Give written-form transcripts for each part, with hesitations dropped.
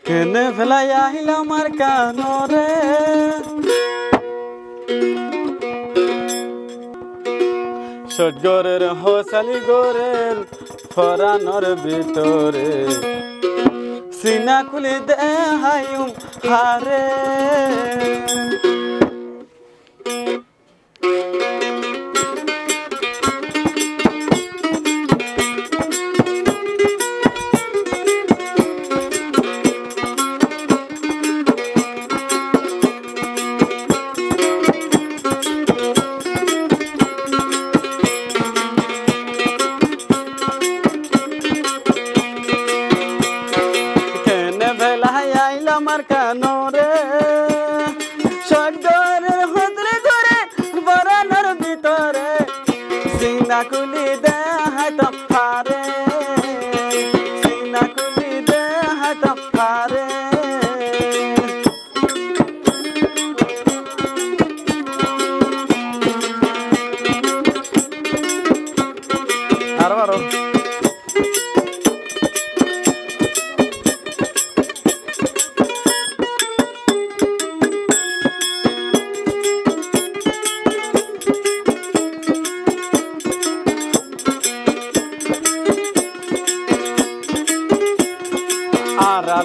কেনে ফেলাই আহিলাম আর কানরে সজগরের হোসালি গোরের ফরানোর ভিতরে সিনা খুলি দেহাইম হারে আমার কানরে সজগরের হোসলে গোরে ফরানোর ভিতরে সিনা খুলি দেহাইতাম হারে সিনা খুলি দেহাইতাম হারে আরো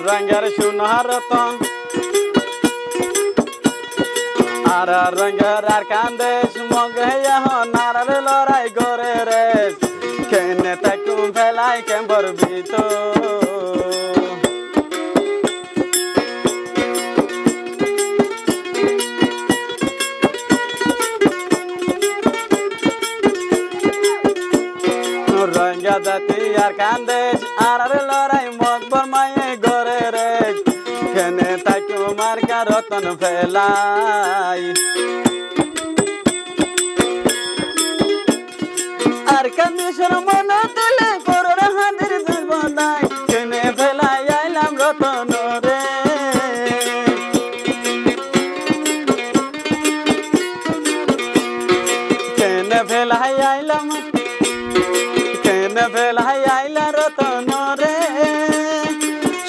रंगर सुनहर रतन आरा रंगर आर कांदेश मगे यहाँ नारल लड़ाई गोरे रे केने तकुम फैलाई केम्बर बीतो रंगा जाती आर कांदेश आर लड़ाई मगबर माये गोरे रे केने ताकि मार का रतन फैलाई आर कांदेशर मन तुले कोरोर हांदिर दिल बंदाई केने फैलाई आइलाम रतन रे केने फैलाई आइलाम ফেলাই আইলা রতন রে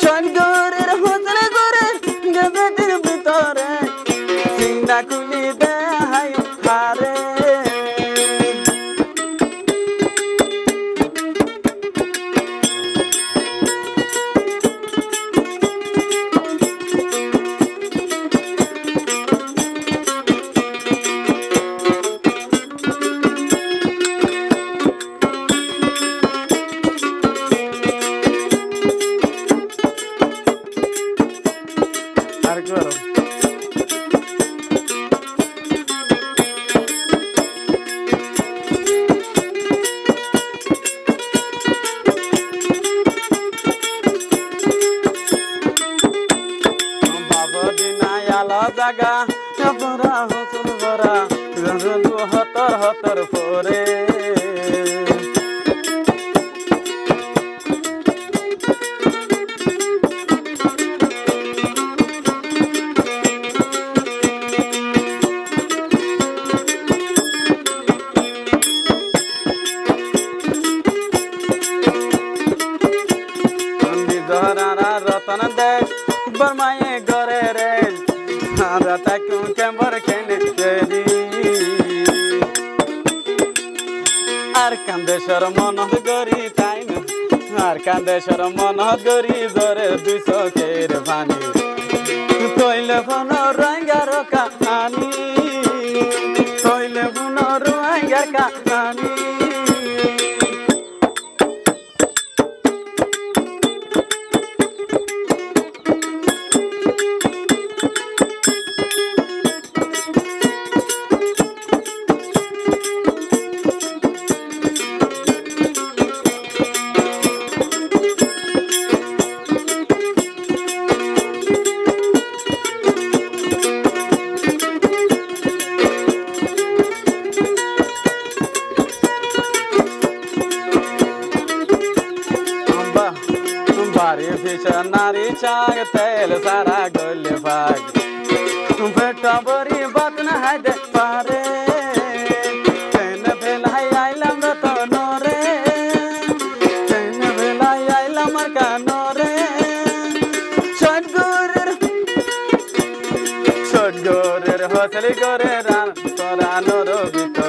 সজগরের হোসলে গোরে গেদের ভিতরে সিনা খুলি দেহাই হারে জাগা বরা হসুল বরা রঙ্গু হতর হতর পরে রতন দেশ বরমায়ে গরে রে रता क्यों कैम्बर खेने चली आर कांदेशर मनहत गरी टाइम आर कांदेशर मनहत गरी जरे 200 केर पानी तोइले फन रंगार कहानी तोइले फन रंगार कहानी नारी चाग तेल सारा गोल भाग बेटा बड़ी बात न है दे पारे तेन भेलाई आइलाम रतन रे तेन भेलाई आइलाम का नरे বসলি করে রান তোরা নর ভিতর